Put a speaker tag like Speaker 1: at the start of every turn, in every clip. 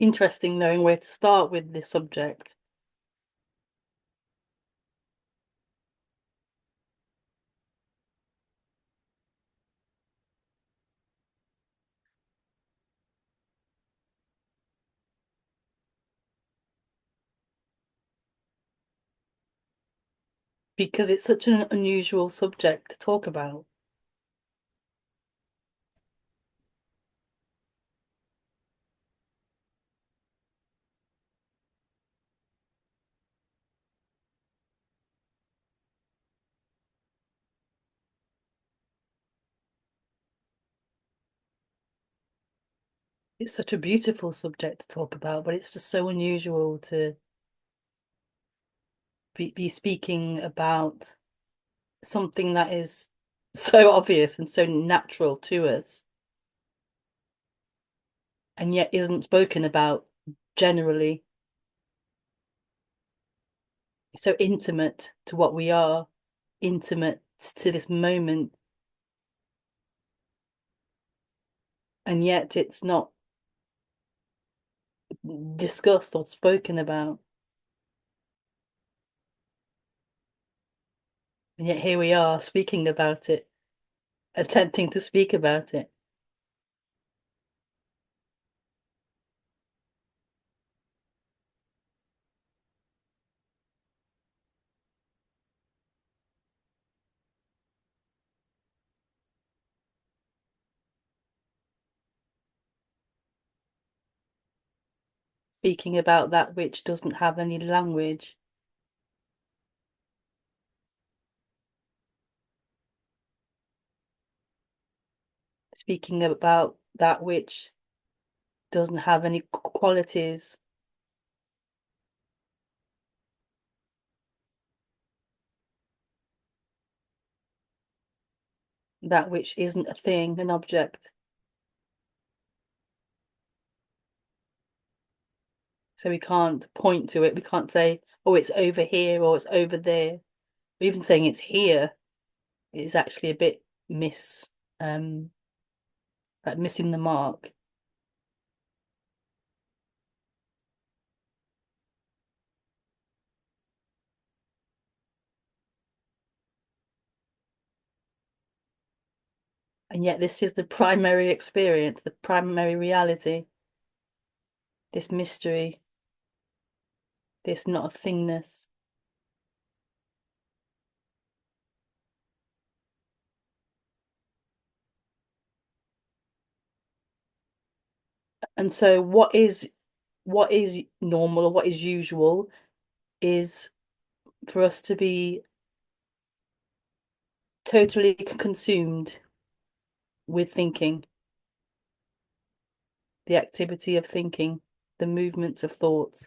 Speaker 1: interesting knowing where to start with this subject because it's such an unusual subject to talk about. It's such a beautiful subject to talk about, but it's just so unusual to be speaking about something that is so obvious and so natural to us, and yet isn't spoken about generally. So intimate to what we are, intimate to this moment, and yet it's not discussed or spoken about. And yet here we are speaking about it, attempting to speak about it. Speaking about that which doesn't have any language, speaking about that which doesn't have any qualities, that which isn't a thing, an object. So we can't point to it. We can't say, oh, it's over here or it's over there. Even saying it's here is actually a bit um like missing the mark. And yet this is the primary experience, the primary reality, this mystery, this not a thingness. And so what is normal or what is usual is for us to be totally consumed with thinking, the activity of thinking, the movements of thoughts.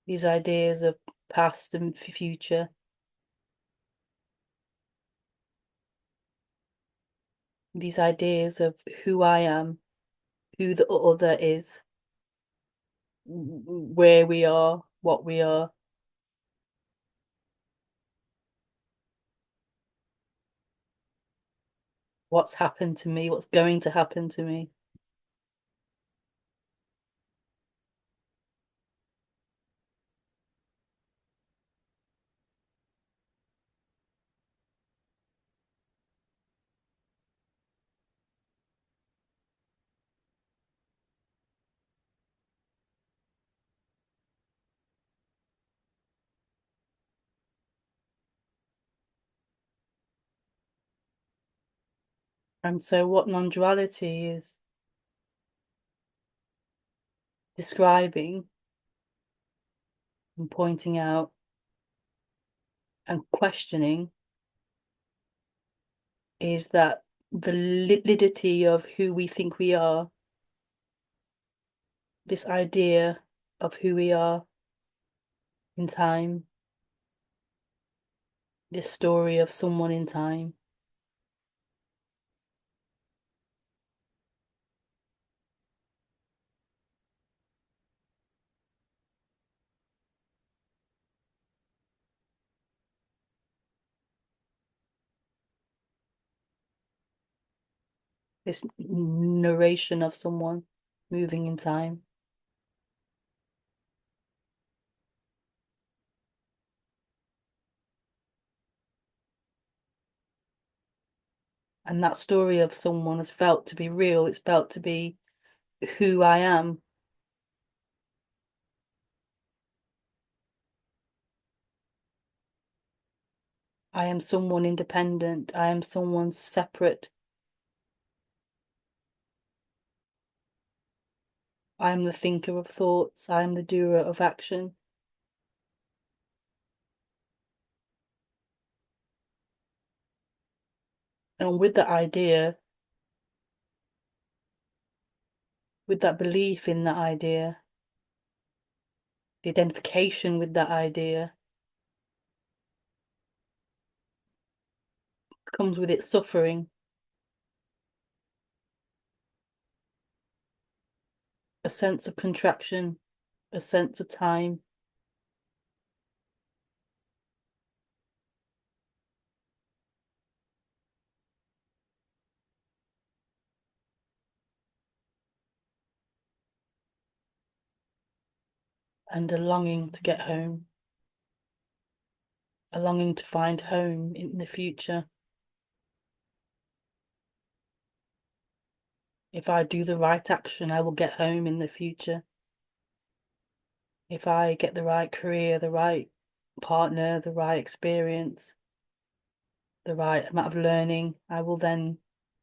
Speaker 1: These ideas of past and future, these ideas of who I am, who the other is, where we are, what we are, what's happened to me, what's going to happen to me. And so, what non duality is describing and pointing out and questioning is that validity of who we think we are, this idea of who we are in time, this story of someone in time, this narration of someone moving in time. And that story of someone has felt to be real. It's felt to be who I am. I am someone independent. I am someone separate. I am the thinker of thoughts. I am the doer of action. And with that idea, with that belief in that idea, the identification with that idea, comes with its suffering, a sense of contraction, a sense of time. And a longing to get home, a longing to find home in the future. If I do the right action, I will get home in the future. If I get the right career, the right partner, the right experience, the right amount of learning, I will then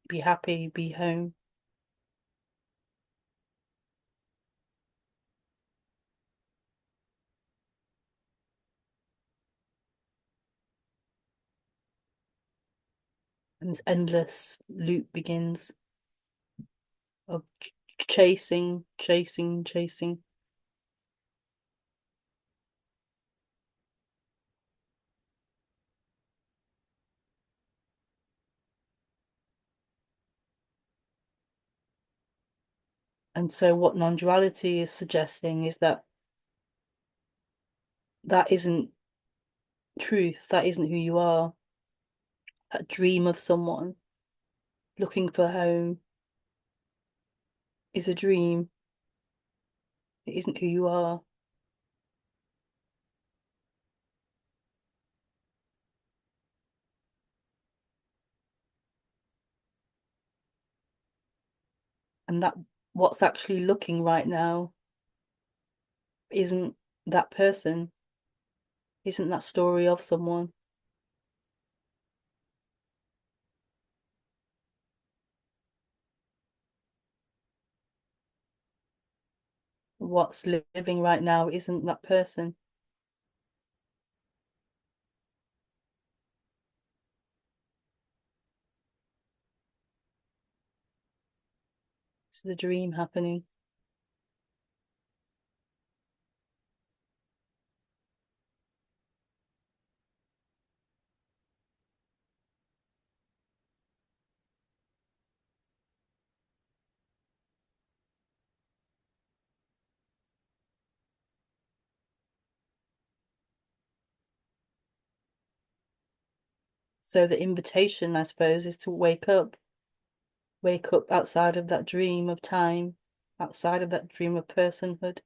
Speaker 1: be happy, be home. And this endless loop begins of chasing, chasing, chasing. And so what non-duality is suggesting is that that isn't truth, that isn't who you are. That dream of someone looking for home is a dream. It isn't who you are. And that what's actually looking right now isn't that person, isn't that story of someone. What's living right now isn't that person. It's the dream happening. So the invitation, I suppose, is to wake up outside of that dream of time, outside of that dream of personhood.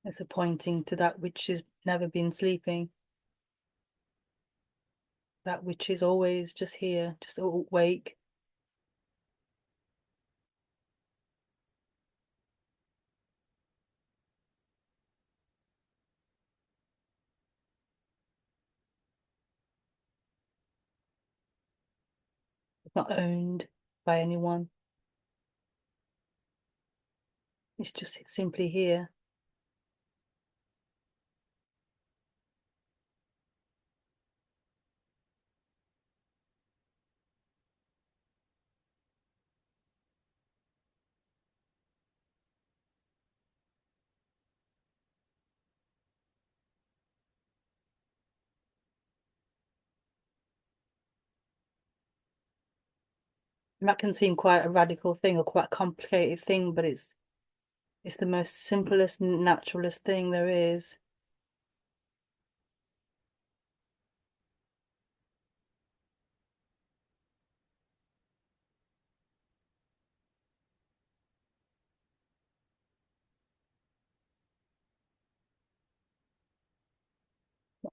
Speaker 1: It's a pointing to that which has never been sleeping, that which is always just here, just awake. It's not owned by anyone. It's just simply here. That can seem quite a radical thing or quite a complicated thing, but it's the most simplest, naturalist thing there is.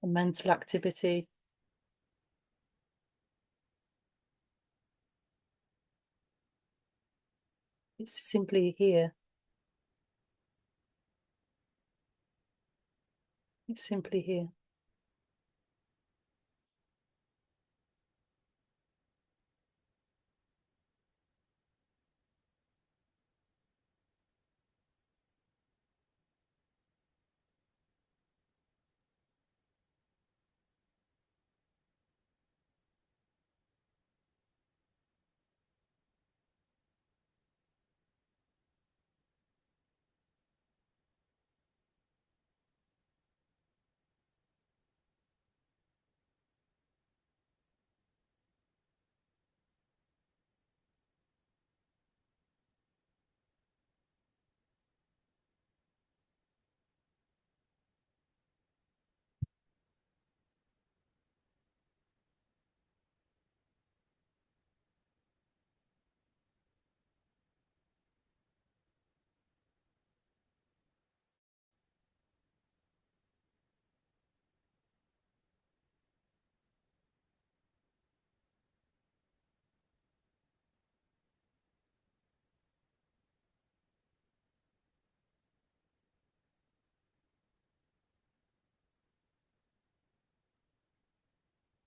Speaker 1: A mental activity. It's simply here. It's simply here.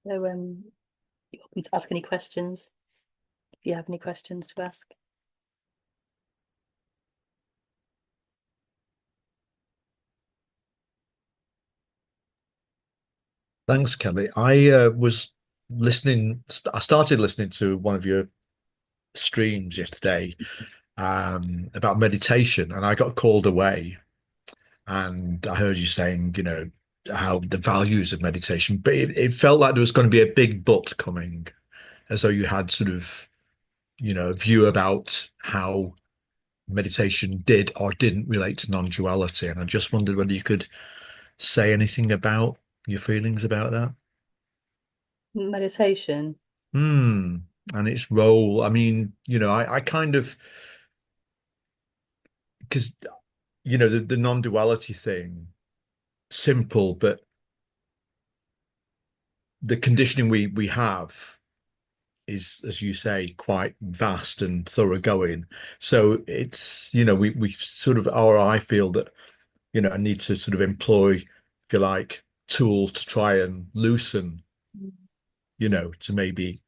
Speaker 1: So you're welcome to ask any questions if you have any questions to ask.
Speaker 2: Thanks, Kelly. I was listening. I started listening to one of your streams yesterday about meditation, and I got called away. And I heard you saying, how the values of meditation, but it felt like there was going to be a big but coming, as though you had sort of, a view about how meditation did or didn't relate to non-duality. And I just wondered whether you could say anything about your feelings about that.
Speaker 1: Meditation.
Speaker 2: Hmm. And its role. I mean, I kind of because the non-duality thing, simple, but the conditioning we have is, as you say, quite vast and thoroughgoing. So it's, we sort of, or I feel that, I need to sort of employ, if you like, tools to try and loosen, to maybe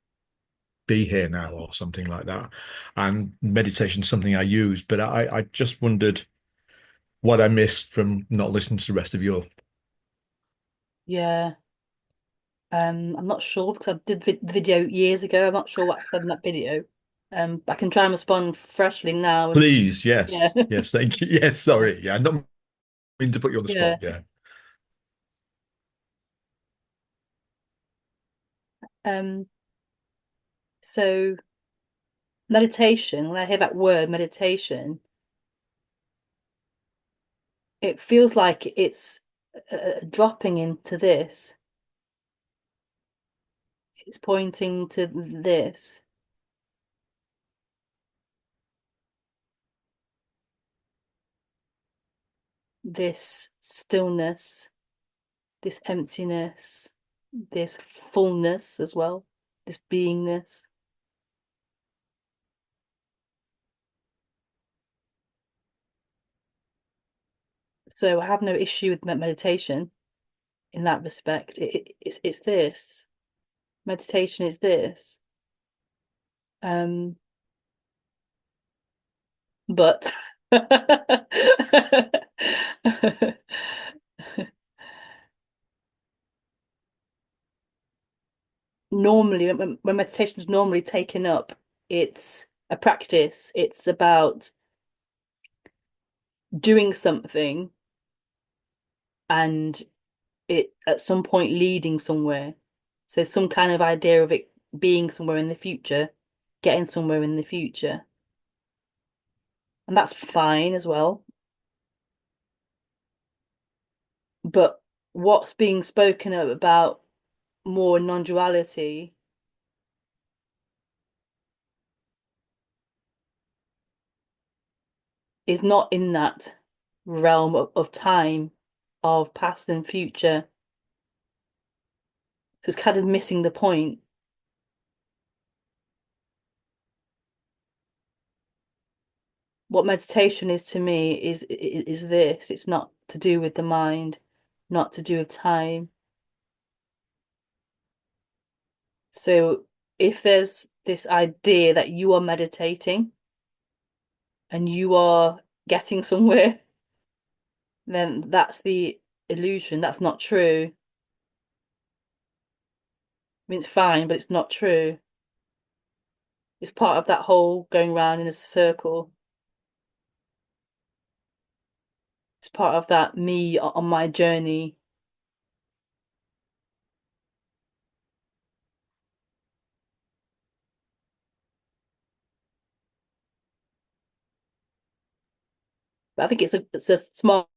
Speaker 2: be here now or something like that. And meditation is something I use, but I just wondered what I missed from not listening to the rest of your.
Speaker 1: Yeah. I'm not sure because I did the video years ago. I'm not sure what I said in that video. I can try and respond freshly now and
Speaker 2: Please,
Speaker 1: yeah.
Speaker 2: yes, yes, thank you. Yes, sorry. Yeah, I don't mean to put you on the spot.
Speaker 1: Yeah.
Speaker 2: Yeah.
Speaker 1: Um, so meditation, when I hear that word meditation, it feels like it's dropping into this. It's pointing to this stillness, this emptiness, this fullness as well, this beingness. So I have no issue with meditation in that respect. It's this. Meditation is this. Um, but normally when meditation is normally taken up, it's a practice. It's about doing something and it at some point leading somewhere. So some kind of idea of it being somewhere in the future. getting somewhere in the future. And that's fine as well. But what's being spoken about more non-duality is not in that realm of time, of past and future. So it's kind of missing the point. What meditation is to me is this. It's not to do with the mind, not to do with time. So if there's this idea that you are meditating and you are getting somewhere, then that's the illusion. That's not true. I mean, it's fine, but it's not true. It's part of that whole going round in a circle. It's part of that me on my journey. But I think it's a smart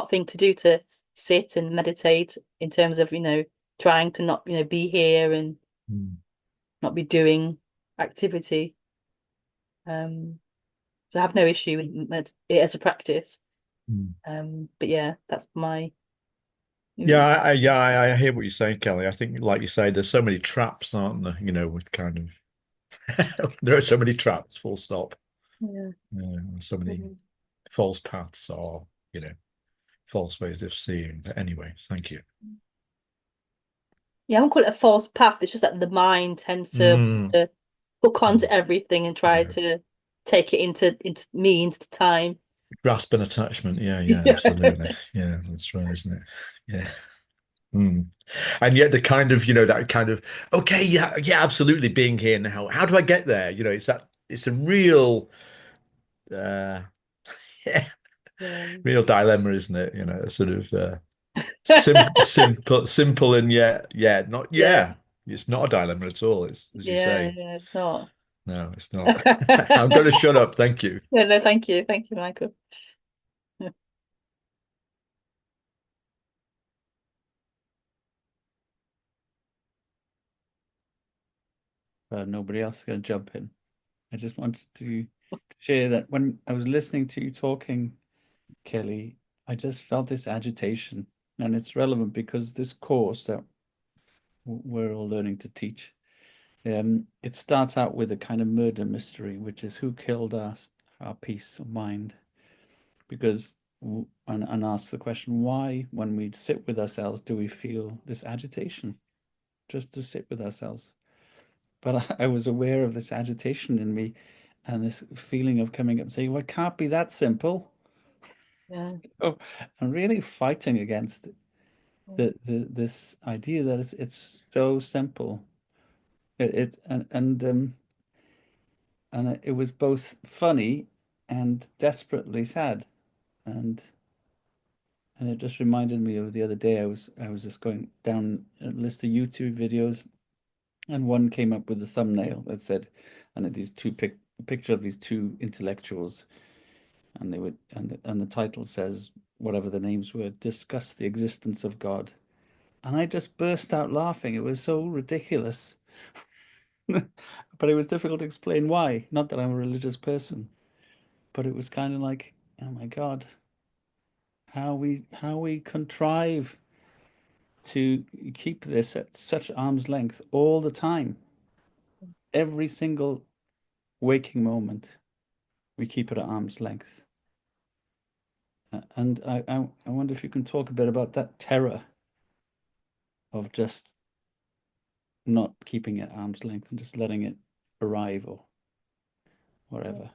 Speaker 1: thing to do to sit and meditate in terms of, trying to not, be here and
Speaker 2: Mm.
Speaker 1: not be doing activity. So I have no issue with it as a practice.
Speaker 2: Mm.
Speaker 1: But yeah, that's my
Speaker 2: Yeah,
Speaker 1: mm,
Speaker 2: I hear what you're saying, Kelly. I think, like you say, there's so many traps, aren't there? With kind of there are so many traps, full stop.
Speaker 1: yeah.
Speaker 2: So many
Speaker 1: Mhm.
Speaker 2: false paths or, false ways of seeing. But anyway, thank you.
Speaker 1: Yeah, I won't call it a false path. It's just that the mind tends to
Speaker 2: Mm.
Speaker 1: hook onto
Speaker 2: Mm.
Speaker 1: everything and try
Speaker 2: Yeah.
Speaker 1: to take it into time.
Speaker 2: Grasp and attachment. Yeah, yeah,
Speaker 1: Yeah.
Speaker 2: absolutely. Yeah, that's right, isn't it? Yeah. Mm. And yet the kind of, that kind of, okay, yeah, yeah, absolutely being here now. How do I get there? It's a real, uh, yeah,
Speaker 1: Yeah.
Speaker 2: real dilemma, isn't it? Sort of simple, and yet, yeah, not,
Speaker 1: Yeah.
Speaker 2: yeah, it's not a dilemma at all. It's, as you
Speaker 1: Yeah,
Speaker 2: say,
Speaker 1: yeah, it's not.
Speaker 2: no, it's not. I'm going to shut up. Thank you.
Speaker 1: Yeah, no, thank you. Thank you, Michael.
Speaker 3: Nobody else is going to jump in. I just wanted to share that when I was listening to you talking, Kelly, I just felt this agitation. And it's relevant because this course that we're all learning to teach, it starts out with a kind of murder mystery, which is who killed our peace of mind. Because, and ask the question, why, when we sit with ourselves, do we feel this agitation? Just to sit with ourselves. But I was aware of this agitation in me and this feeling of coming up and saying, well, it can't be that simple.
Speaker 1: Yeah.
Speaker 3: Oh, I'm really fighting against this idea that it's so simple. It and it was both funny and desperately sad. And and it just reminded me of the other day I was just going down a list of YouTube videos, and one came up with a thumbnail that said, and these a picture of these two intellectuals, and they would and the title says, whatever the names were, discuss the existence of God. And I just burst out laughing. It was so ridiculous. But it was difficult to explain why. Not that I'm a religious person, but it was kind of like, oh my God, how we contrive to keep this at such arm's length all the time. Every single waking moment, we keep it at arm's length. And I wonder if you can talk a bit about that terror of just not keeping it at arm's length and just letting it arrive or whatever,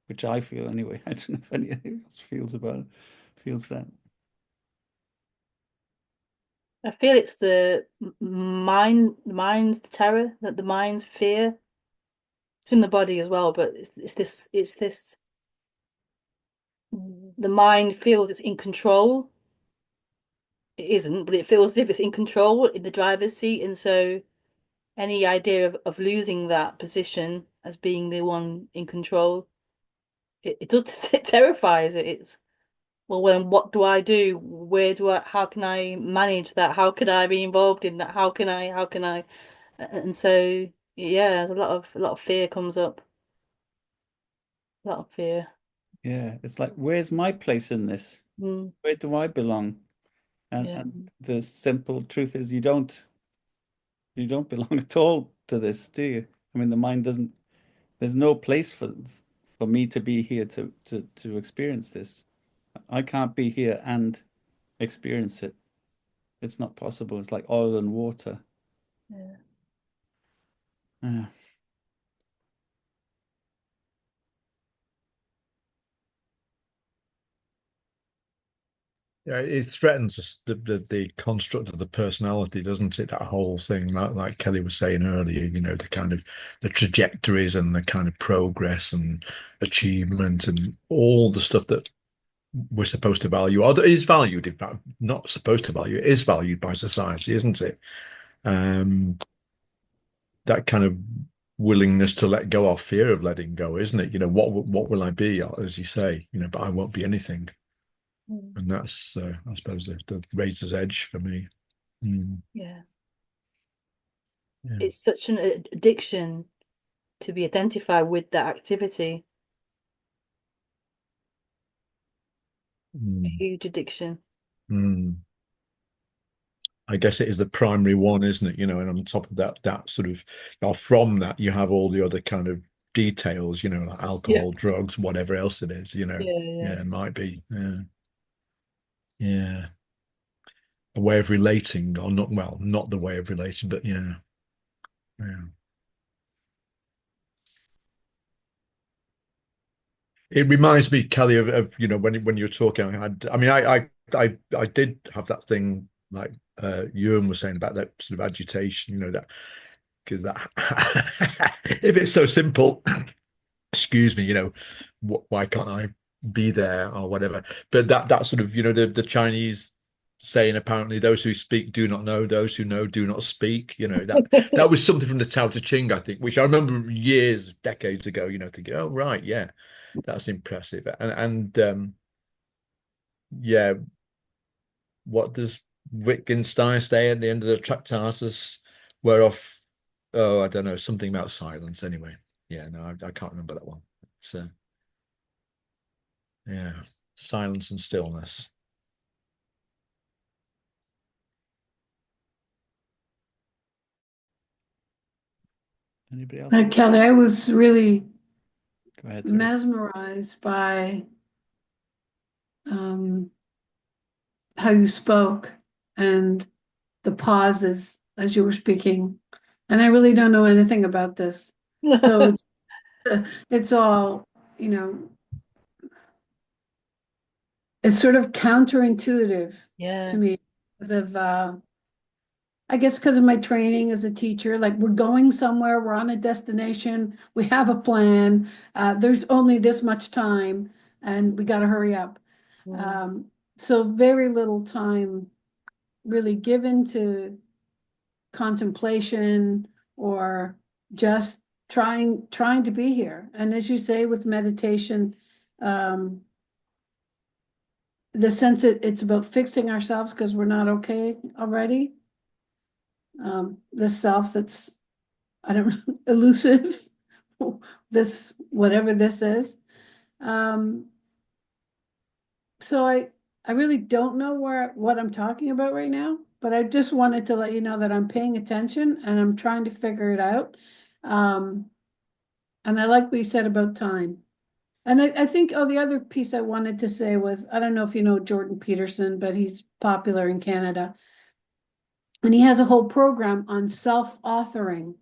Speaker 3: which I feel anyway. I don't know if anyone else feels that.
Speaker 1: I feel it's the mind's terror, that the mind's fear. It's in the body as well, but it's this the mind feels it's in control. It isn't, but it feels as if it's in control in the driver's seat, and so any idea of losing that position as being the one in control, it does it terrifies it. It's well, then what do I do? Where do I, how can I manage that? How can I be involved in that? How can I? And so, yeah, a lot of fear comes up. A lot of fear.
Speaker 3: Yeah, it's like, where's my place in this?
Speaker 1: Mm,
Speaker 3: Where do I belong?
Speaker 1: yeah,
Speaker 3: And the simple truth is you don't belong at all to this, do you? I mean, the mind doesn't, there's no place for me to be here to experience this. I can't be here and experience it. It's not possible. It's like oil and water.
Speaker 1: yeah.
Speaker 3: Yeah.
Speaker 2: Yeah, it threatens the construct of the personality, doesn't it? That whole thing, like Kelly was saying earlier, the kind of the trajectories and the kind of progress and achievement and all the stuff that we're supposed to value, or that is valued, in fact, not supposed to value, it is valued by society, isn't it? Um, that kind of willingness to let go, or fear of letting go, isn't it? What will I be, as you say, but I won't be anything.
Speaker 1: Mm,
Speaker 2: And that's, I suppose, the razor's edge for me. Mm,
Speaker 1: yeah.
Speaker 2: yeah.
Speaker 1: It's such an addiction to be identified with that activity. A
Speaker 2: Mm,
Speaker 1: huge addiction.
Speaker 2: mm. I guess it is the primary one, isn't it? And on top of that sort of, or from that, you have all the other kind of details, like
Speaker 1: Yeah.
Speaker 2: alcohol, drugs, whatever else it is,
Speaker 1: Yeah, yeah.
Speaker 2: Yeah, it might be. Yeah. Yeah. A way of relating, or not, well, not the way of relating, but yeah. Yeah. It reminds me, Kelly, of when you're talking. I did have that thing like Ewan was saying about that sort of agitation, that because that if it's so simple, excuse me, why can't I be there or whatever? But that sort of the Chinese saying, apparently those who speak do not know, those who know do not speak. That was something from the Tao Te Ching, I think, which I remember years, decades ago. Thinking, oh right, yeah, that's impressive. And yeah, what does Wittgenstein say at the end of the Tractatus? Whereof, oh, I don't know, something about silence. Anyway, yeah, no, I can't remember that one. It's yeah, silence and stillness.
Speaker 3: Anybody else want?
Speaker 4: Kelly, I was really
Speaker 3: Go ahead, sorry.
Speaker 4: mesmerized by um, how you spoke and the pauses as you were speaking. And I really don't know anything about this. So it's all, you know, it's sort of counterintuitive to
Speaker 1: Yeah.
Speaker 4: me because of I guess because of my training as a teacher, like we're going somewhere, we're on a destination, we have a plan, there's only this much time, and we got to hurry up.
Speaker 1: Mm,
Speaker 4: Um, so very little time really given to contemplation or just trying to be here. And as you say, with meditation, um, the sense that it's about fixing ourselves because we're not okay already. The self that's I don't elusive, this whatever this is. Um, so I really don't know what I'm talking about right now, but I just wanted to let you know that I'm paying attention and I'm trying to figure it out. Um, and I like what you said about time. And I think, oh, the other piece I wanted to say was, I don't know if you know Jordan Peterson, but he's popular in Canada. And he has a whole program on self-authoring.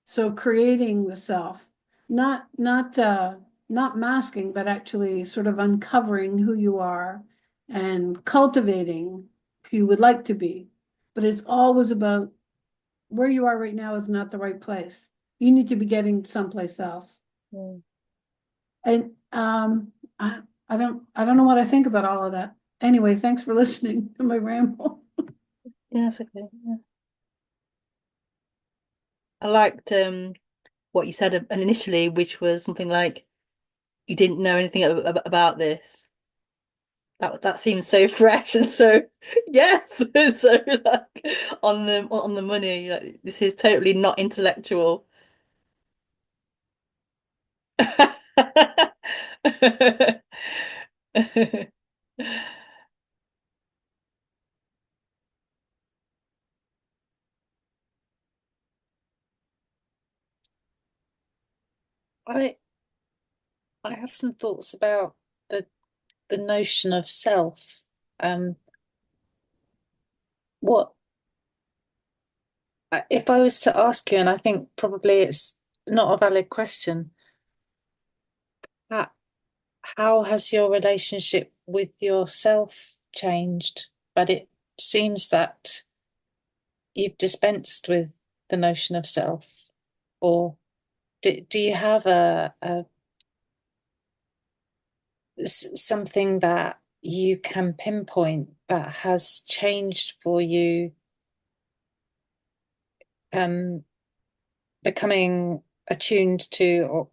Speaker 4: So creating the self, not masking, but actually sort of uncovering who you are and cultivating who you would like to be. But it's always about where you are right now is not the right place. You need to be getting someplace else.
Speaker 1: mm.
Speaker 4: And I don't know what I think about all of that. Anyway, thanks for listening to my ramble.
Speaker 1: Yeah, that's okay. Yeah. I liked what you said initially, which was something like you didn't know anything about this. That seems so fresh and so yes, so like on the money. Like, this is totally not intellectual.
Speaker 5: I I have some thoughts about the the notion of self. Um, what if I was to ask you, and I think probably it's not a valid question, how, how has your relationship with yourself changed? But it seems that you've dispensed with the notion of self, or do you have something that you can pinpoint that has changed for you, um, becoming attuned to or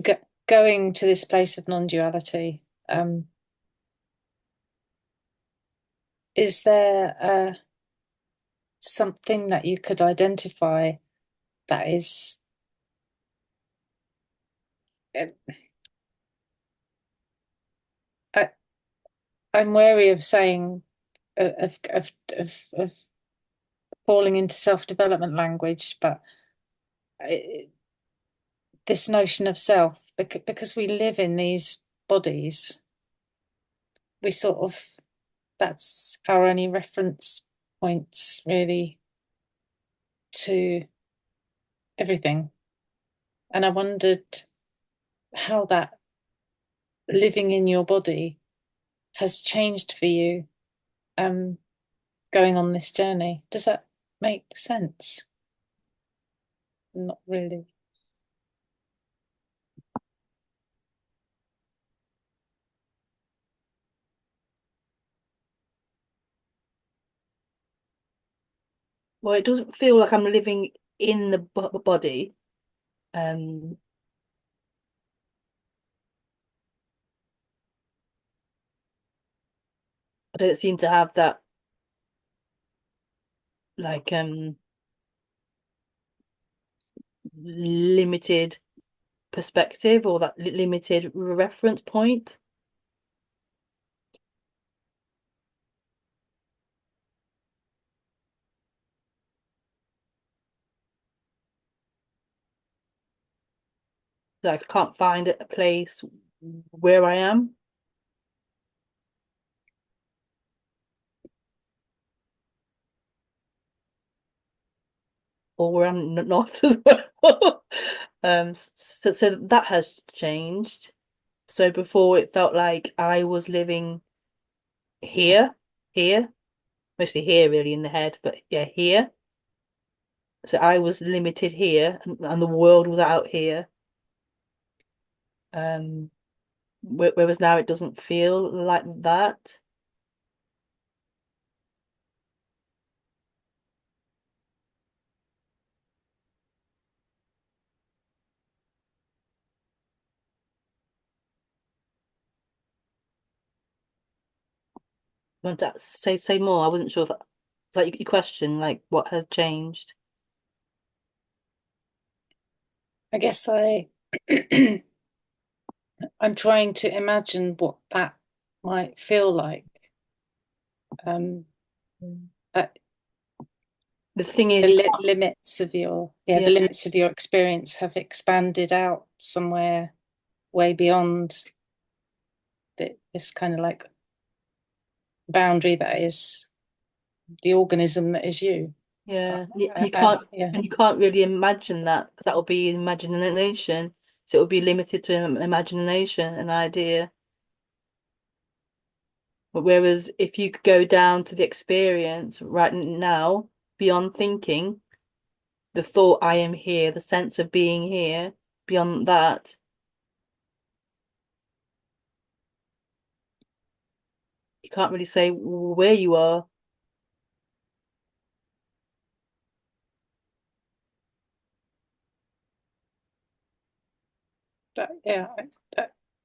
Speaker 5: go, going to this place of non-duality? Is there something that you could identify that is uh, I, I'm wary of saying of falling into self-development language, but this notion of self, because we live in these bodies, we sort of, that's our only reference points really to everything. And I wondered how that living in your body has changed for you, um, going on this journey. Does that make sense? Not really.
Speaker 1: Well, it doesn't feel like I'm living in the body. Um, I don't seem to have that like limited perspective or that limited reference point. Like I can't find a place where I am or where I'm not as well. So that has changed. So before it felt like I was living here, here, mostly here really in the head, but yeah, here. So I was limited here and the world was out here. Um, whereas now it doesn't feel like that. Want to say more? I wasn't sure if it's like your question, like what has changed.
Speaker 5: I guess I'm trying to imagine what that might feel like. Um, uh,
Speaker 1: The thing is,
Speaker 5: the
Speaker 1: you can't,
Speaker 5: limits of your, yeah,
Speaker 1: yeah,
Speaker 5: the limits of your experience have expanded out somewhere way beyond this kind of like boundary that is the organism that is you.
Speaker 1: yeah,
Speaker 5: Yeah.
Speaker 1: and you can't really imagine that because that will be imagination. So it will be limited to imagination, an idea. But whereas if you could go down to the experience right now, beyond thinking, the thought I am here, the sense of being here, beyond that, can't really say where you are.
Speaker 5: Yeah,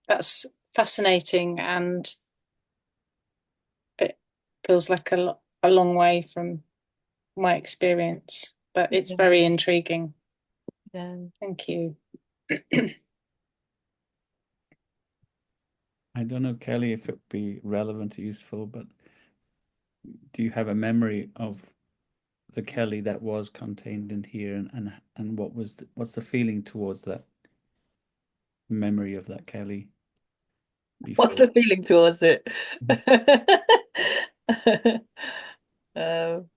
Speaker 5: that's fascinating, and it feels like a long way from my experience, but it's very intriguing.
Speaker 1: Yeah.
Speaker 5: Thank you.
Speaker 3: I don't know, Kelly, if it would be relevant or useful, but do you have a memory of the Kelly that was contained in here, and what's the feeling towards that memory of that Kelly
Speaker 1: What's
Speaker 3: before?
Speaker 1: the feeling towards it? Um,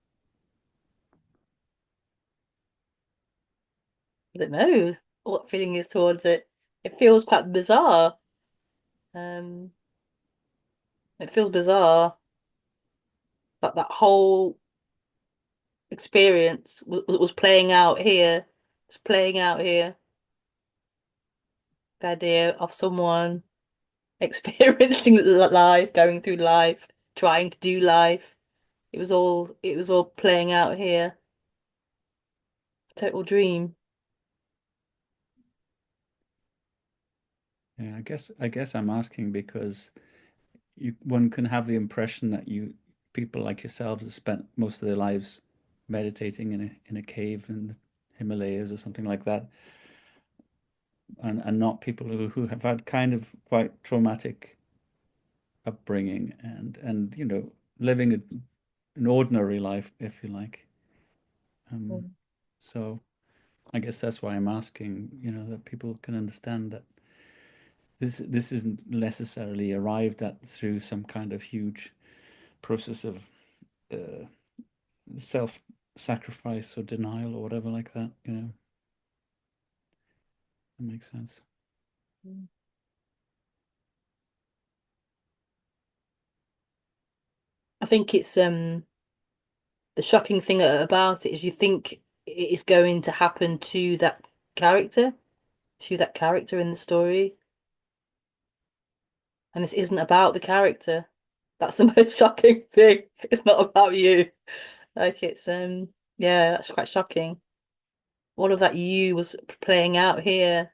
Speaker 1: I don't know what feeling is towards it. It feels quite bizarre. Um, it feels bizarre that that whole experience was playing out here. It's playing out here. The idea of someone experiencing life, going through life, trying to do life. It was all playing out here. Total dream.
Speaker 3: Yeah, I guess I'm asking because one can have the impression that people like yourselves have spent most of their lives meditating in a cave in the Himalayas or something like that, and not people who have had kind of quite traumatic upbringing and living an ordinary life, if you like. Um,
Speaker 1: Mm.
Speaker 3: so I guess that's why I'm asking, that people can understand that this isn't necessarily arrived at through some kind of huge process of uh, self-sacrifice or denial or whatever like that. That makes sense.
Speaker 1: I think it's the shocking thing about it is you think it is going to happen character, to that character in the story, and this isn't about the character. That's the most shocking thing. It's not about you. Like it's yeah, that's quite shocking. All of that you was playing out here.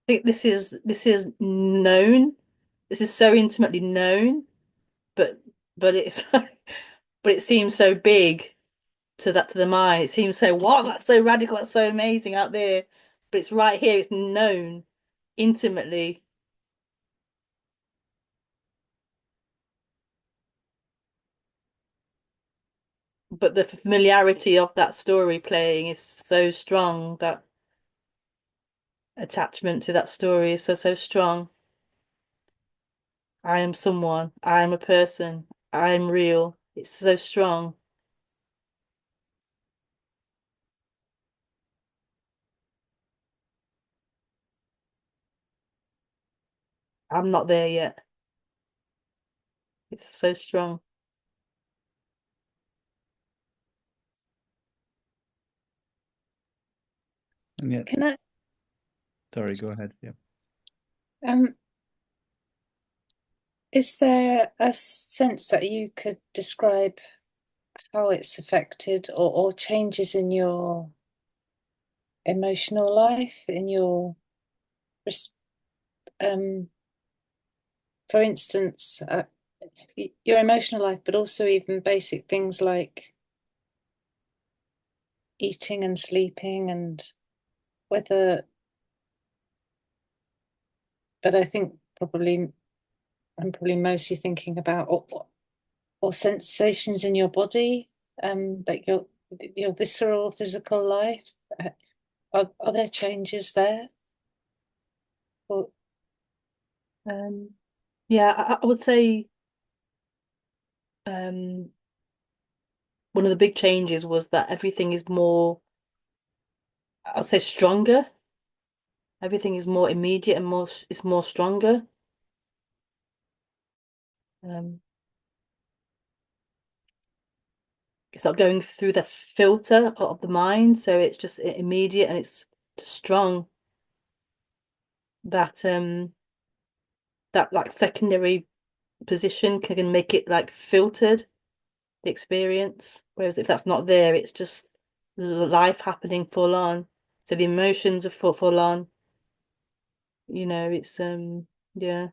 Speaker 1: I think this is known. This is so intimately known, but it's but it seems so big to the mind. It seems so wow, that's so radical, that's so amazing out there. But it's right here, it's known intimately. But the familiarity of that story playing is so strong. That attachment to that story is so strong. I am someone, I am a person, I am real. It's so strong. I'm not there yet. It's so strong.
Speaker 3: And yet,
Speaker 5: Can I,
Speaker 3: sorry, go ahead. Yeah.
Speaker 5: um, is there a sense that you could describe how it's affected or changes in your emotional life, in your, um, for instance, your emotional life, but also even basic things like eating and sleeping and whether, but I think I'm probably mostly thinking about or sensations in your body, like your visceral physical life. Are there changes there? Or,
Speaker 1: Um, yeah, I would say um one of the big changes was that everything is more, I'd say stronger. Everything is more immediate and it's more stronger. It's not going through the filter of the mind, so it's just immediate and it's strong. That like secondary position can make it like filtered the experience. Whereas if that's not there, it's just life happening full on. So the emotions are full on. It's yeah.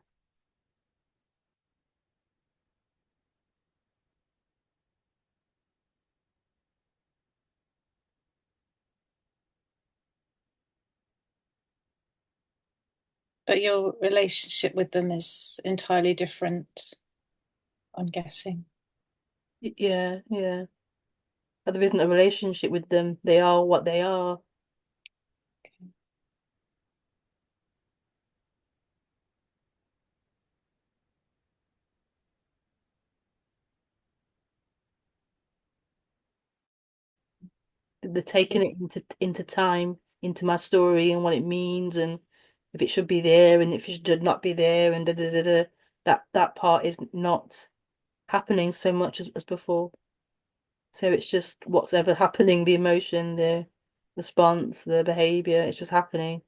Speaker 5: But your relationship with them is entirely different, I'm guessing.
Speaker 1: Yeah, yeah. But there isn't a relationship with them. They are what they are. They're taking it into time, into my story and what it means, and if it should be there and if it should not be there, and that part is not happening so much as before. So it's just what's ever happening, the emotion, the response, the behavior, it's just happening.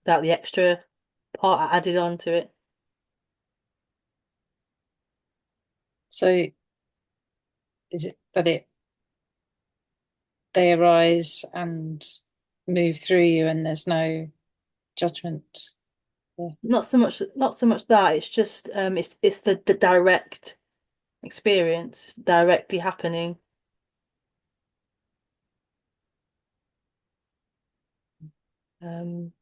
Speaker 1: Without the extra part I added on to it.
Speaker 5: So is it that they arise and move through you and there's no judgment? Yeah.
Speaker 1: Not so much that, it's just it's the direct experience, directly happening. Um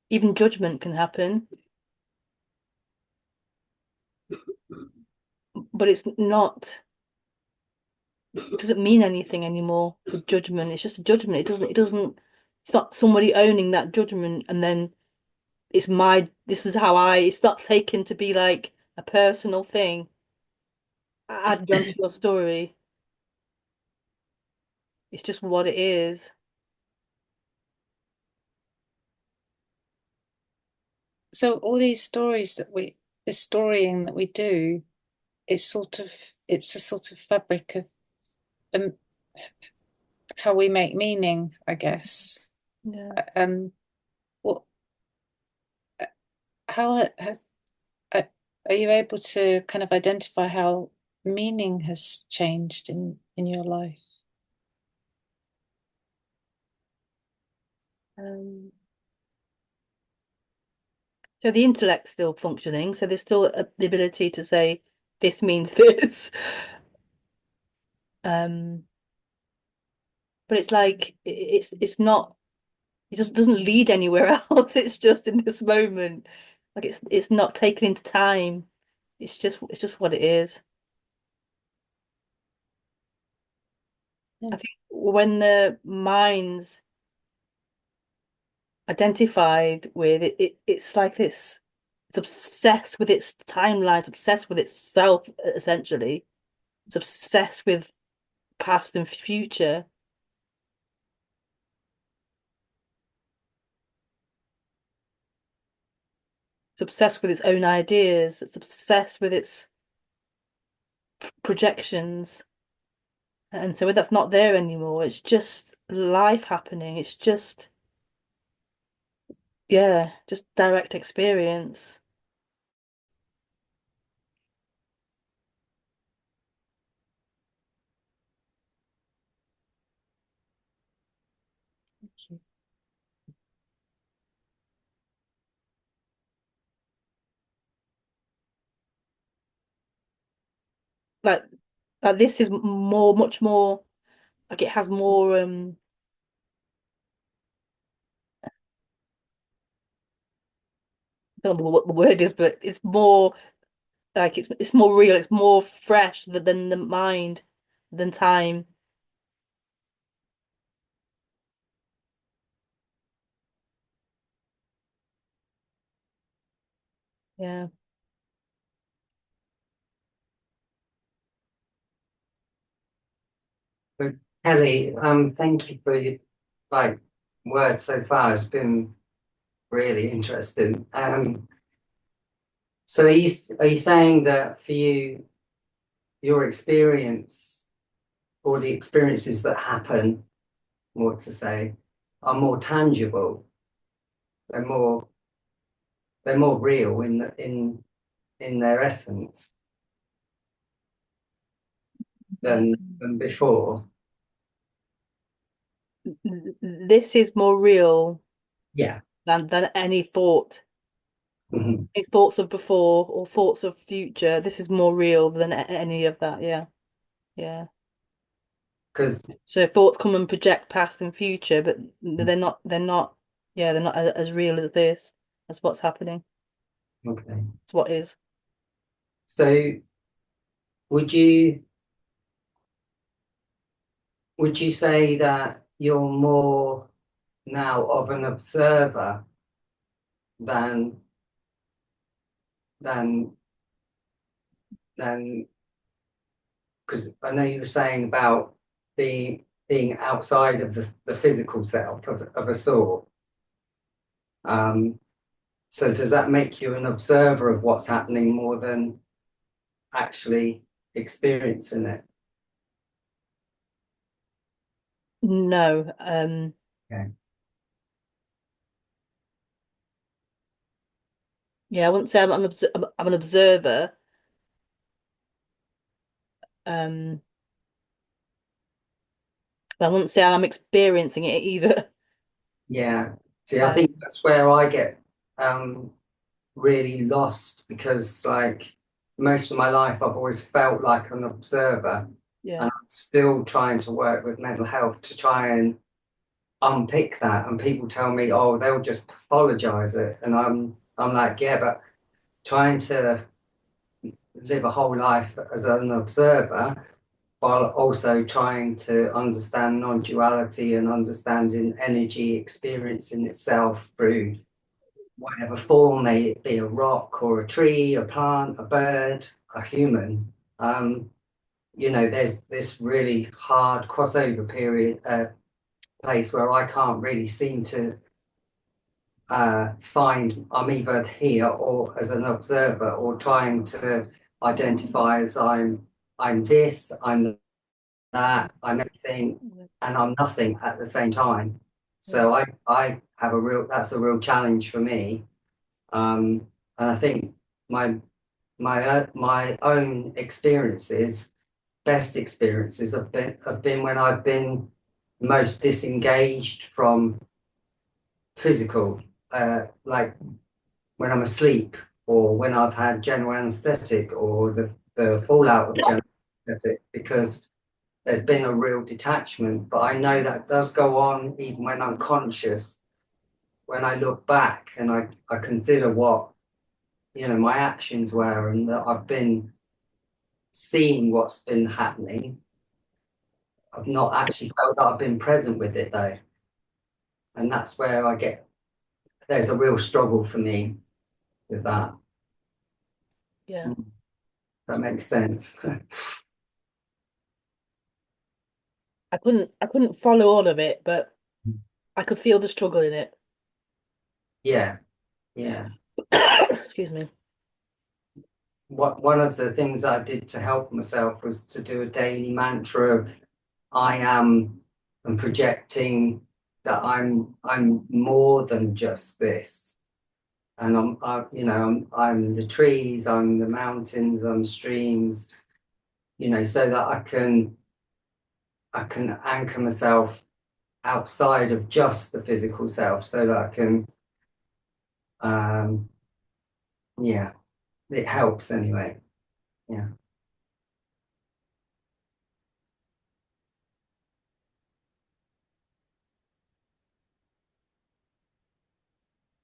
Speaker 1: Even judgment can happen, but it's not, it doesn't mean anything anymore. The judgment, it's just a judgment. It's not somebody owning that judgment and then this is how it's not taken to be like a personal thing added onto your story. It's just what it is.
Speaker 5: So all these stories this storying that we do, it's a sort of fabric of um, how we make meaning, I guess.
Speaker 1: Yeah.
Speaker 5: What, how are you able to kind of identify how meaning has changed in your life?
Speaker 1: So the intellect's still functioning, so there's still the ability to say this means this. Um, but it's like it's not, it just doesn't lead anywhere else. It's just in this moment. Like it's not taken into time. It's just what it is.
Speaker 5: Yeah.
Speaker 1: I think when the mind's identified with it's like this, it's obsessed with its timeline, it's obsessed with itself, essentially. It's obsessed with past and future. It's obsessed with its own ideas. It's obsessed with its projections. And so when that's not there anymore, it's just life happening. It's just, yeah, just direct experience. Like, like this is much more, like it has more, I don't know what the word is, but it's more like it's more real. It's more fresh than the mind, than time. Yeah.
Speaker 6: But Kelly, thank you for your like words so far. It's been really interesting. So are you saying that for you, your experience or the experiences that happen, more to say, are more tangible? They're more they're more real in their essence than before.
Speaker 1: This is more real
Speaker 6: Yeah.
Speaker 1: than any thought.
Speaker 6: Mhm.
Speaker 1: Any thoughts of before or thoughts of future. This is more real than any of that. Yeah. Yeah.
Speaker 6: Because
Speaker 1: So thoughts come and project past and future, but they're not, yeah, they're not as real as this, as what's happening.
Speaker 6: okay.
Speaker 1: It's what is.
Speaker 6: So would you would you say that you're more now of an observer than than than because I know you were saying about being outside of the physical self of a sort. So does that make you an observer of what's happening more than actually experiencing it?
Speaker 1: No.
Speaker 6: Okay.
Speaker 1: Yeah, I wouldn't say I'm an observer. Um, but I wouldn't say I'm experiencing it either.
Speaker 6: Yeah. See, I
Speaker 1: Um,
Speaker 6: think that's where I get really lost because like most of my life I've always felt like an observer
Speaker 1: yeah.
Speaker 6: and I'm still trying to work with mental health to try and unpick that and people tell me oh they'll just pathologize it and I'm like yeah but trying to live a whole life as an observer while also trying to understand non-duality and understanding energy experiencing itself through whatever form, may it be a rock or a tree, a plant, a bird, a human. There's this really hard crossover period, place where I can't really seem to find I'm either here or as an observer or trying to identify as I'm this, I'm that, I'm everything, and I'm nothing at the same time. So I have that's a real challenge for me. And I think my my own experiences, best experiences, have been when I've been most disengaged from physical, like when I'm asleep or when I've had general anaesthetic or the fallout of general anaesthetic, because there's been a real detachment. But I know that does go on even when I'm conscious. When I look back and I consider what my actions were and that I've been seeing what's been happening. I've not actually felt that I've been present with it though. And that's where there's a real struggle for me with that.
Speaker 1: Yeah.
Speaker 6: That makes sense.
Speaker 1: I couldn't follow all of it, but I could feel the struggle in it.
Speaker 6: Yeah,
Speaker 1: Yeah.
Speaker 6: yeah.
Speaker 1: Excuse me.
Speaker 6: One of the things I did to help myself was to do a daily mantra of I am and projecting that I'm more than just this. And I'm the trees, I'm the mountains, I'm streams, so that I can anchor myself outside of just the physical self, so that I can, um, yeah, it helps anyway. Yeah.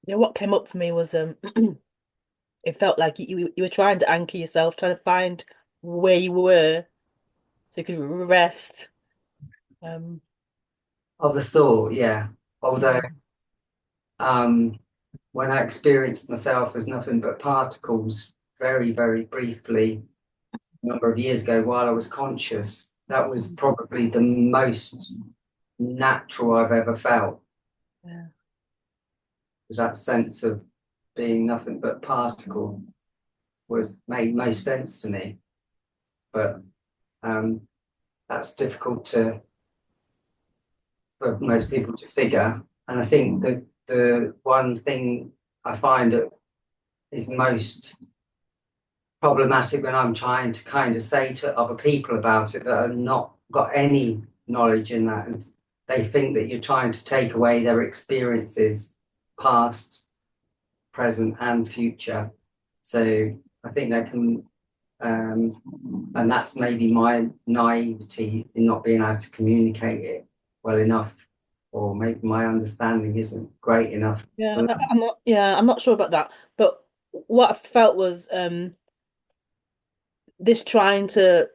Speaker 1: Yeah, what came up for me was it felt like you were trying to anchor yourself, trying to find where you were so you could rest. Um,
Speaker 6: Of the sort, yeah. Although,
Speaker 1: yeah.
Speaker 6: um, when I experienced myself as nothing but particles, very, very briefly, a number of years ago, while I was conscious, that was probably the most natural I've ever felt.
Speaker 1: Yeah.
Speaker 6: That sense of being nothing but particle made most sense to me. But that's difficult for most people to figure. And I think that the one thing I find is most problematic when I'm trying to kind of say to other people about it that have not got any knowledge in that, and they think that you're trying to take away their experiences, past, present, and future. So I think that can, and that's maybe my naivety in not being able to communicate it well enough, or maybe my understanding isn't great enough.
Speaker 1: Yeah, I'm not. Yeah, I'm not sure about that. But what I felt was this trying to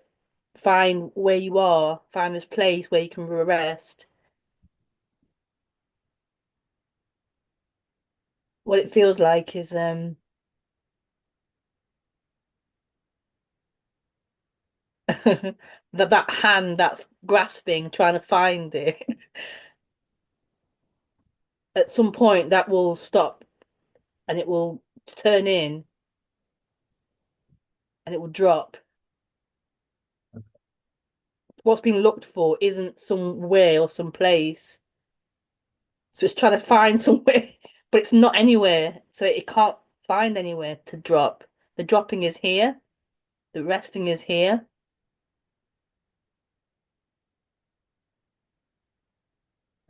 Speaker 1: find where you are, find this place where you can rest. What it feels like is that hand that's grasping, trying to find it. At some point, that will stop and it will turn in and it will drop. What's being looked for isn't somewhere or some place. So it's trying to find somewhere, but it's not anywhere. So it can't find anywhere to drop. The dropping is here, the resting is here.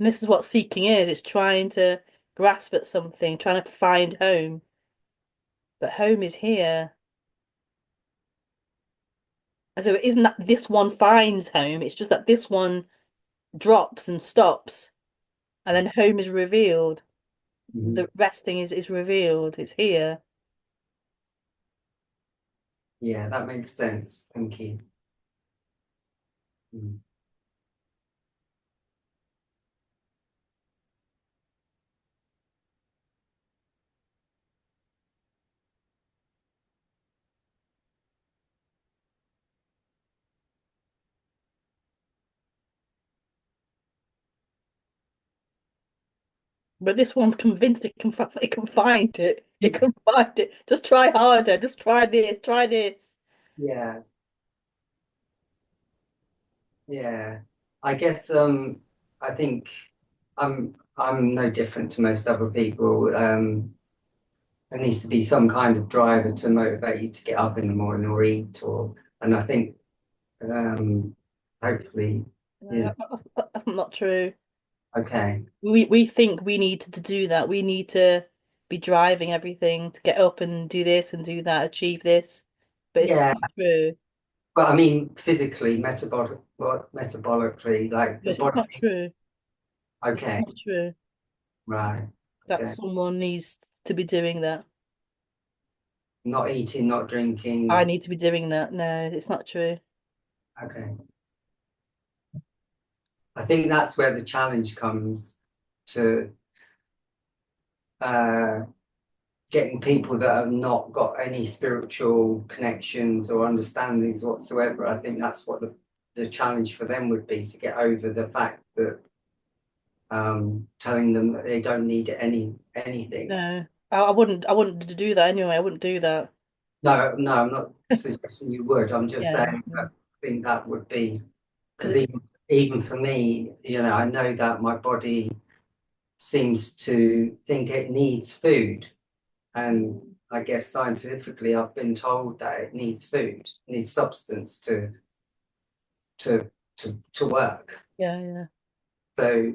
Speaker 1: And this is what seeking is. It's trying to grasp at something, trying to find home. But home is here. And so it isn't that this one finds home, it's just that this one drops and stops, and then home is revealed. The resting is revealed. It's here.
Speaker 6: Yeah, that makes sense. Thank you.
Speaker 1: But this one's convinced it can find it. It can find it. Just try harder. Just try this. Try this.
Speaker 6: Yeah, yeah. I guess I think I'm no different to most other people. There needs to be some kind of driver to motivate you to get up in the morning or eat, and I think hopefully, yeah,
Speaker 1: That's not true.
Speaker 6: okay.
Speaker 1: We think we need to do that. We need to be driving everything to get up and do this and do that, achieve this. But it's
Speaker 6: Yeah,
Speaker 1: not true.
Speaker 6: but I mean physically, metabolically, like
Speaker 1: No,
Speaker 6: the
Speaker 1: it's
Speaker 6: body.
Speaker 1: not true. It's
Speaker 6: Okay,
Speaker 1: not true
Speaker 6: right.
Speaker 1: that
Speaker 6: Okay.
Speaker 1: someone needs to be doing that.
Speaker 6: Not eating, not
Speaker 1: I
Speaker 6: drinking.
Speaker 1: need to be doing that. No, it's not true.
Speaker 6: Okay. I think that's where the challenge comes to uh, getting people that have not got any spiritual connections or understandings whatsoever. I think that's what the challenge for them would be, to get over the fact that telling them that they don't need anything.
Speaker 1: No, I wouldn't do that anyway. I wouldn't do that.
Speaker 6: No, no, I'm not suggesting you would. I'm just
Speaker 1: Yeah,
Speaker 6: saying that I think that would be, because
Speaker 1: because
Speaker 6: even for me, I know that my body seems to think it needs food. And I guess scientifically, I've been told that it needs food, needs substance to to work.
Speaker 1: yeah.
Speaker 6: So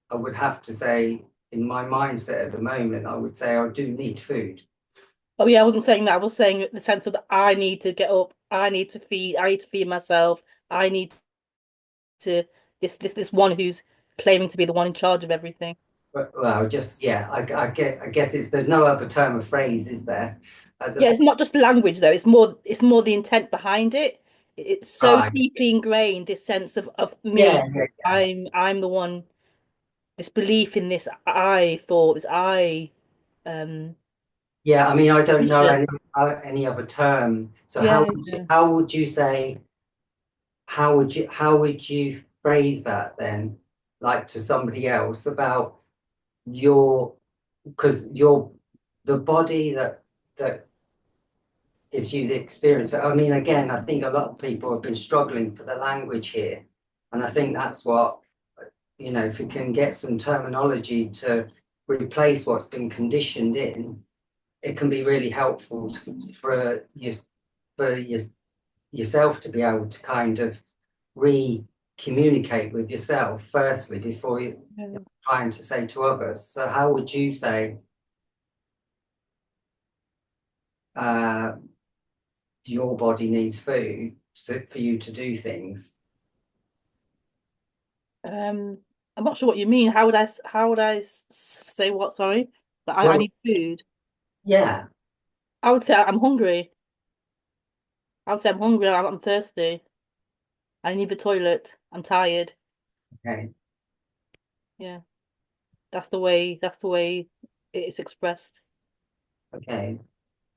Speaker 6: I would have to say, in my mindset at the moment, I would say I do need food.
Speaker 1: Oh yeah, I wasn't saying that. I was saying the sense of that I need to get up. I need to feed myself. I need to this one who's claiming to be the one in charge of everything.
Speaker 6: But well, just yeah, I guess there's no other term or phrase, is there?
Speaker 1: Yeah, it's not just language though. It's more the intent behind it. It's so
Speaker 6: Right.
Speaker 1: deeply ingrained, this sense of
Speaker 6: Yeah,
Speaker 1: me.
Speaker 6: yeah,
Speaker 1: I'm the one. This belief in this I thought, this I um
Speaker 6: yeah. I mean, I don't know
Speaker 1: leader.
Speaker 6: any other term. So
Speaker 1: Yeah, yeah.
Speaker 6: how would you say how would you phrase that then, like to somebody else about because the body that gives you the experience. I mean, again, I think a lot of people have been struggling for the language here, and I think that's what, if we can get some terminology to replace what's been conditioned in, it can be really helpful for yourself to be able to kind of communicate with yourself firstly before you're trying to say to others. So how would you say your body needs food for you to do things?
Speaker 1: I'm not sure what you mean. How would I say what? Sorry, that I need food.
Speaker 6: Yeah.
Speaker 1: I would say I'm hungry. I would say I'm hungry. I'm thirsty. I need the toilet. I'm tired.
Speaker 6: Okay.
Speaker 1: Yeah, that's the way it's expressed.
Speaker 6: Okay.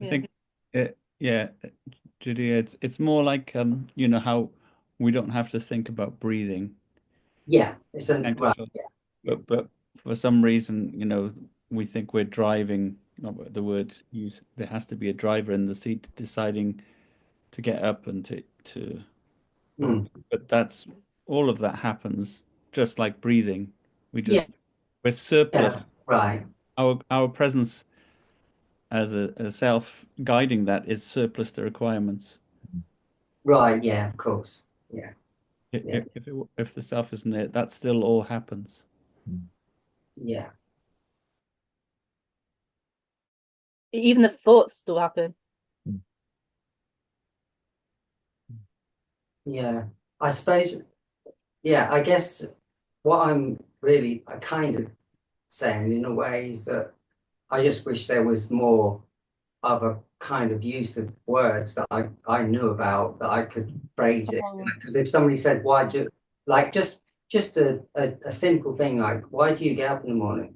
Speaker 3: I
Speaker 1: Yeah.
Speaker 3: think yeah, Judy, it's more like how we don't have to think about breathing.
Speaker 6: Yeah. It's right. Yeah.
Speaker 3: But for some reason, we think we're driving, not the word use, there has to be a driver in the seat deciding to get up and to
Speaker 6: Mm.
Speaker 3: but that's all of that happens just like breathing.
Speaker 6: Yeah.
Speaker 3: We're surplus.
Speaker 6: Right.
Speaker 3: Our presence as a self guiding that is surplus to requirements.
Speaker 6: Right. Yeah. Of course. Yeah. Yeah.
Speaker 3: If the self isn't there, that still all happens.
Speaker 6: Yeah.
Speaker 1: Even the thoughts still happen.
Speaker 6: Yeah. I suppose. Yeah. I guess what I kind of saying in a way is that I just wish there was more of a kind of use of words that I knew about, that I could phrase it.
Speaker 1: Oh.
Speaker 6: Because if somebody says, why do, like, just a simple thing like, why do you get up in the morning?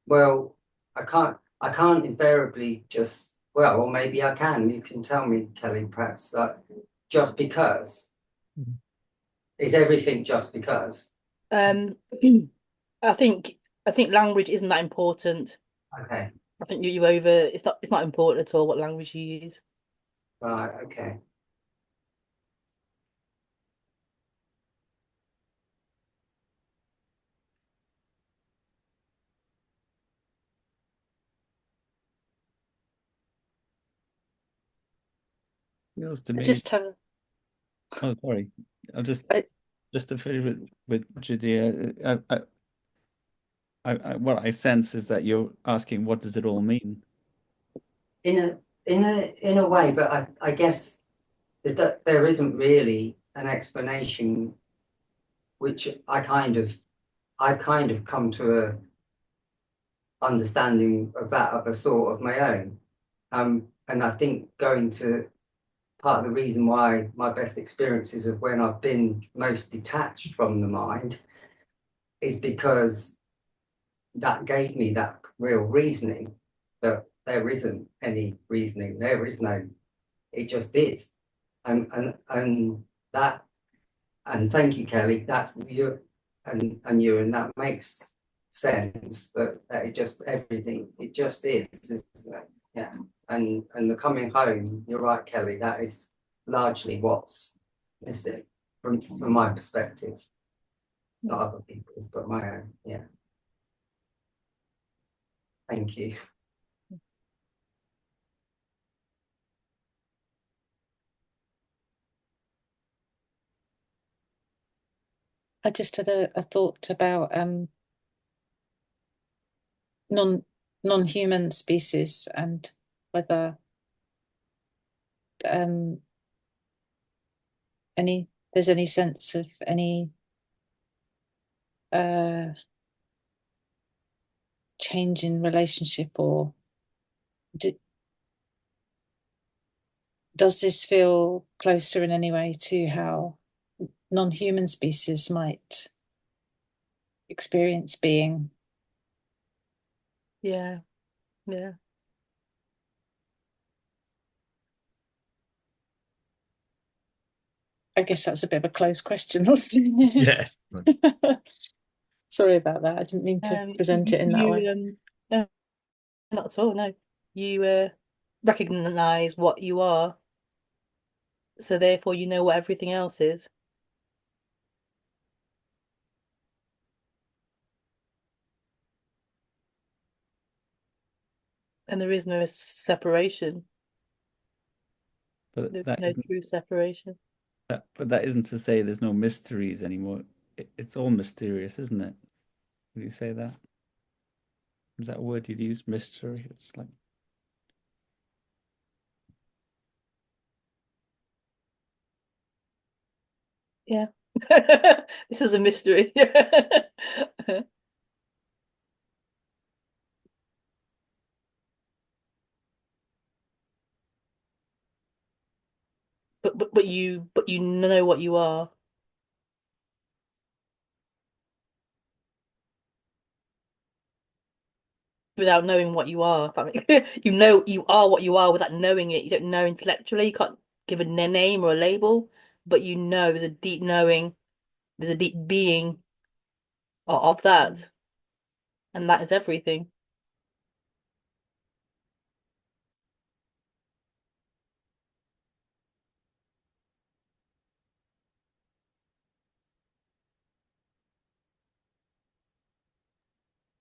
Speaker 6: Well, I can't invariably just, well, or maybe I can. You can tell me, Kelly, perhaps, like, just because. Is everything just because?
Speaker 1: Um, I think language isn't that important.
Speaker 6: Okay.
Speaker 1: I think you over. It's not important at all what language you use.
Speaker 6: Right. Okay.
Speaker 3: Feels to
Speaker 5: I
Speaker 3: me.
Speaker 5: just have
Speaker 3: Oh, sorry. I'll
Speaker 5: I,
Speaker 3: just to finish with Judea. What I sense is that you're asking, what does it all mean?
Speaker 6: In a way, but I guess that there isn't really an explanation, which I kind of come to a understanding of that of a sort of my own. And I think going to part of the reason why my best experiences of when I've been most detached from the mind is because that gave me that real reasoning that there isn't any reasoning, there is no, it just is. And that, and thank you, Kelly, that's you, and that makes sense, that it just, everything, it just is, isn't it? Yeah. And the coming home, you're right, Kelly, that is largely what's missing from my perspective, not other people's, but my own. Yeah. Thank you.
Speaker 5: I just had a thought about non-human species and whether um there's any sense of any change in relationship, or does this feel closer in any way to how non-human species might experience being?
Speaker 1: Yeah, yeah.
Speaker 5: I guess that's a bit of a closed question, wasn't it?
Speaker 2: Yeah.
Speaker 5: Sorry about that. I didn't mean to present it in that way.
Speaker 1: No, not at all, no. You recognize what you are, so therefore you know what everything else is. And there is no separation.
Speaker 3: But
Speaker 1: There's
Speaker 3: that
Speaker 1: no
Speaker 3: isn't
Speaker 1: true separation.
Speaker 3: but that isn't to say there's no mysteries anymore. It's all mysterious, isn't it? Would you say that? Is that a word you'd use? Mystery? It's like
Speaker 1: Yeah. This is a mystery. But you know what you are. Without knowing what you are. You know you are what you are without knowing it. You don't know intellectually. You can't give a name or a label, but you know there's a deep knowing, there's a deep being of that, and that is everything.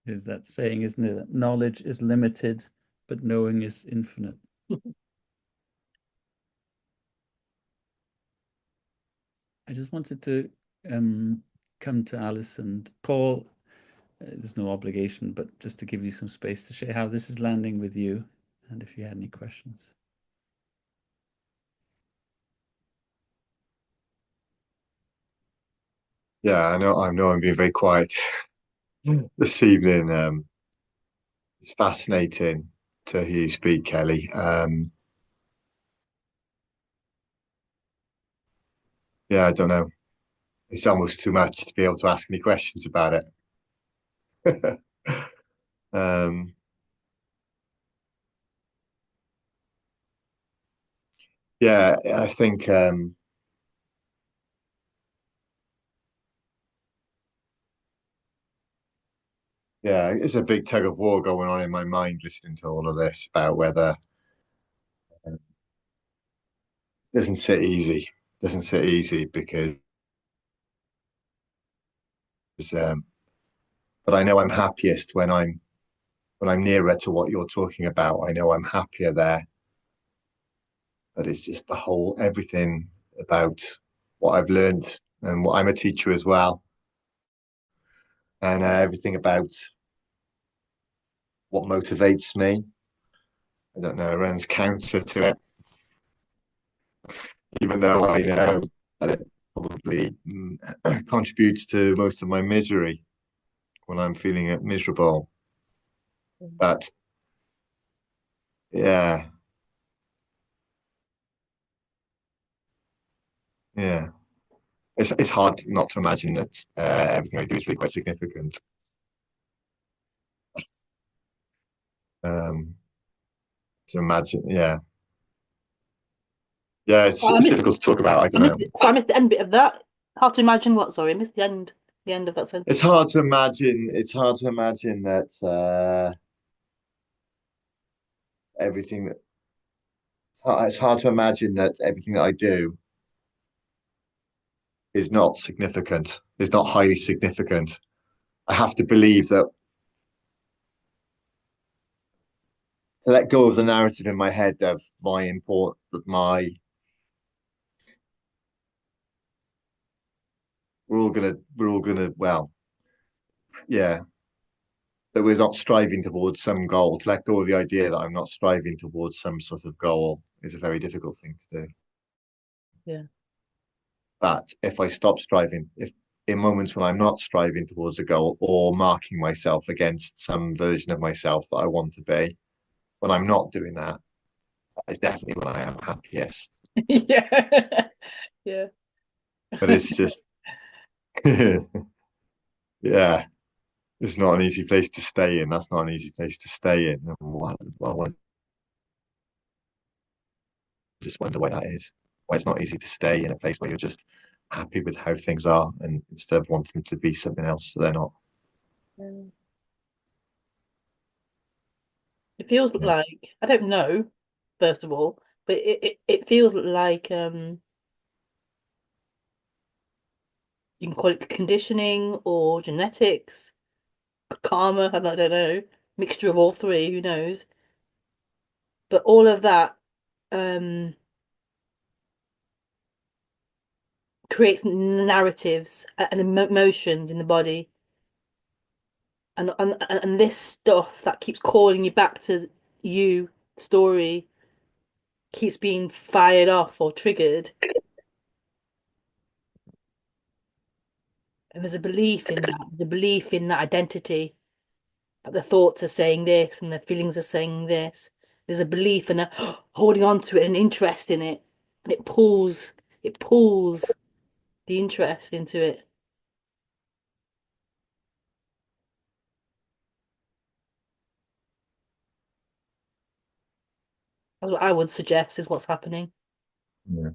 Speaker 3: is that saying, isn't it? That knowledge is limited, but knowing is infinite. I just wanted to come to Alice and Paul. There's no obligation, but just to give you some space to share how this is landing with you, and if you had any questions.
Speaker 7: Yeah, I know I'm being very quiet this evening. It's fascinating to hear you speak, Kelly. Yeah, I don't know. It's almost too much to be able to ask any questions about it. um, yeah, I think yeah, it's a big tug of war going on in my mind listening to all of this about whether it doesn't sit easy. Doesn't sit easy because but I know I'm happiest when I'm nearer to what you're talking about. I know I'm happier there. But it's just the whole everything about what I've learned and what I'm a teacher as well, and everything about what motivates me. I don't know, it runs counter to it, even though I know that it probably contributes to most of my misery when I'm feeling it miserable. But yeah, yeah, it's hard not to imagine that everything I do is really quite significant. Um, to imagine, yeah, yeah,
Speaker 1: I
Speaker 7: it's
Speaker 1: missed,
Speaker 7: difficult to talk about. I don't know.
Speaker 1: I missed the end bit of that. Hard to imagine what? Sorry, I missed the end of that sentence.
Speaker 7: It's hard to imagine. It's hard to imagine that everything. It's hard to imagine that everything that I do is not significant. Is not highly significant. I have to believe that to let go of the narrative in my head of my import that my we're all gonna well yeah that we're not striving towards some goal. To let go of the idea that I'm not striving towards some sort of goal is a very difficult thing to do.
Speaker 1: Yeah.
Speaker 7: But if I stop striving, if in moments when I'm not striving towards a goal or marking myself against some version of myself that I want to be, when I'm not doing that, it's definitely when I am happiest.
Speaker 1: Yeah. Yeah.
Speaker 7: But it's just, yeah, it's not an easy place to stay in. That's not an easy place to stay in. Well, I just wonder why that is. why it's not easy to stay in a place where you're just happy with how things are, and instead of wanting them to be something else, they're not.
Speaker 1: It feels
Speaker 7: Yeah.
Speaker 1: like, I don't know, first of all, but it feels like you can call it conditioning or genetics, karma, I don't know, mixture of all three, who knows? But all of that um creates narratives and emotions in the body. And this stuff that keeps calling you back to you story keeps being fired off or triggered. And there's a belief in that. There's a belief in that identity. That the thoughts are saying this and the feelings are saying this. There's a belief and a holding on to it, an interest in it. And it pulls the interest into it. That's what I would suggest is what's happening.
Speaker 7: Yeah.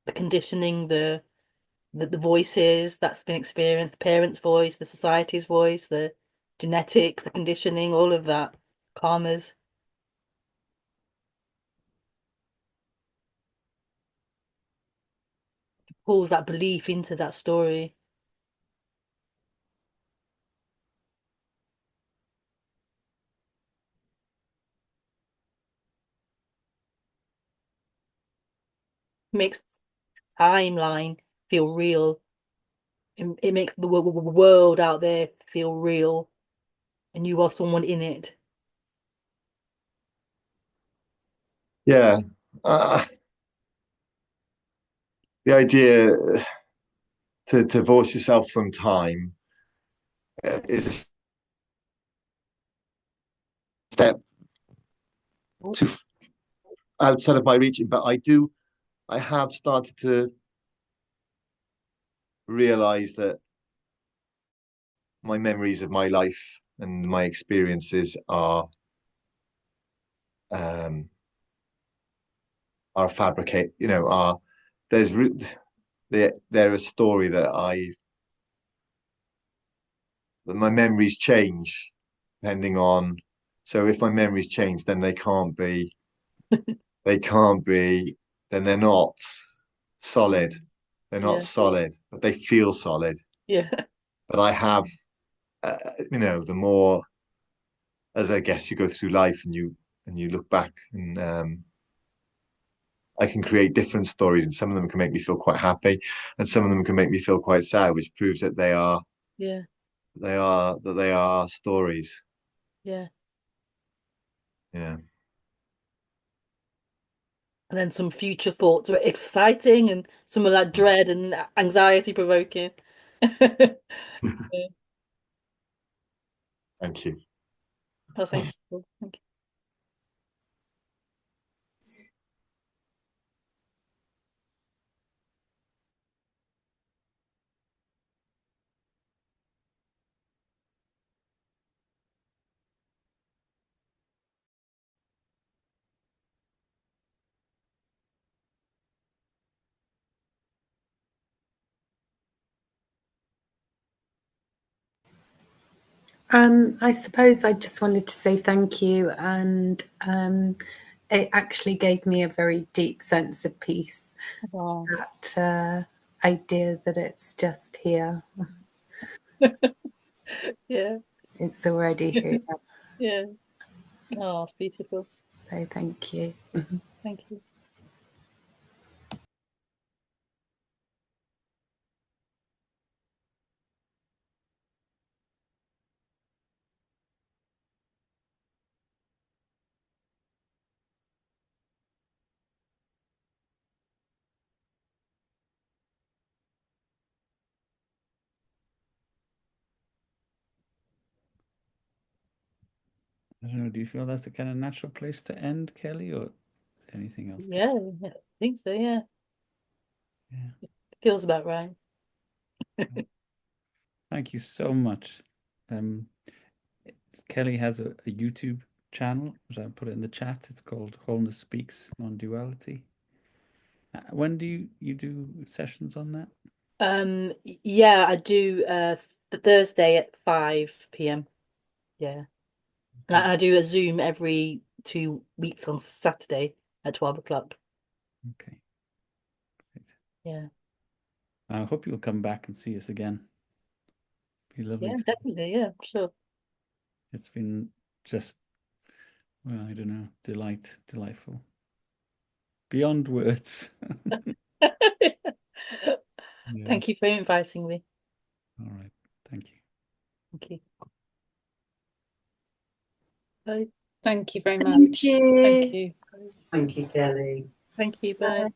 Speaker 1: The conditioning, the voices that's been experienced, the parents' voice, the society's voice, the genetics, the conditioning, all of that, karmas, pulls that belief into that story. Makes timeline feel real. It makes the world out there feel real, and you are someone in it.
Speaker 7: Yeah. The idea to divorce yourself from time is a step too outside of my reaching, but I have started to realize that my memories of my life and my experiences um, are fabricate. Are there's they're a story that my memories change depending on. So if my memories change, then they can't be, then they're not solid. They're not
Speaker 1: Yeah,
Speaker 7: solid, but they feel solid.
Speaker 1: yeah,
Speaker 7: But I have, the more as I guess you go through life and you look back and I can create different stories, and some of them can make me feel quite happy, and some of them can make me feel quite sad, which proves that
Speaker 1: yeah,
Speaker 7: they are stories.
Speaker 1: yeah.
Speaker 7: Yeah.
Speaker 1: And then some future thoughts are exciting, and some of that dread and anxiety provoking. Yeah.
Speaker 7: Thank you.
Speaker 1: Oh, thank you. Thank
Speaker 8: I suppose I just wanted to say thank you, and it actually gave me a very deep sense of peace.
Speaker 1: you. Wow.
Speaker 8: That idea that it's just here,
Speaker 1: Yeah,
Speaker 8: it's already here.
Speaker 1: yeah. Oh, it's beautiful.
Speaker 8: So thank you.
Speaker 1: Thank you.
Speaker 3: I don't know. Do you feel that's the kind of natural place to end, Kelly, or anything else?
Speaker 1: Yeah, I think so. Yeah,
Speaker 3: Yeah.
Speaker 1: it feels about right.
Speaker 3: Thank you so much. Um, Kelly has a YouTube channel, which I'll put it in the chat. It's called Wholeness Speaks Non-Duality. When do you do sessions on that?
Speaker 1: Yeah, I do Thursday at 5 p.m. Yeah. And I do a Zoom every 2 weeks on Saturday at 12 o'clock.
Speaker 3: Okay. Great.
Speaker 1: Yeah.
Speaker 3: I hope you'll come back and see us again. Be lovely
Speaker 1: Yeah,
Speaker 3: to.
Speaker 1: definitely. Yeah, sure.
Speaker 3: It's been just, well, I don't know, delightful. Beyond words. Yeah.
Speaker 1: Thank you for inviting me.
Speaker 3: All right. Thank you.
Speaker 1: Thank you. Bye.
Speaker 5: Thank you very
Speaker 8: Thank
Speaker 5: much.
Speaker 8: you.
Speaker 5: Thank you.
Speaker 6: Thank you, Kelly.
Speaker 1: Thank you. Bye.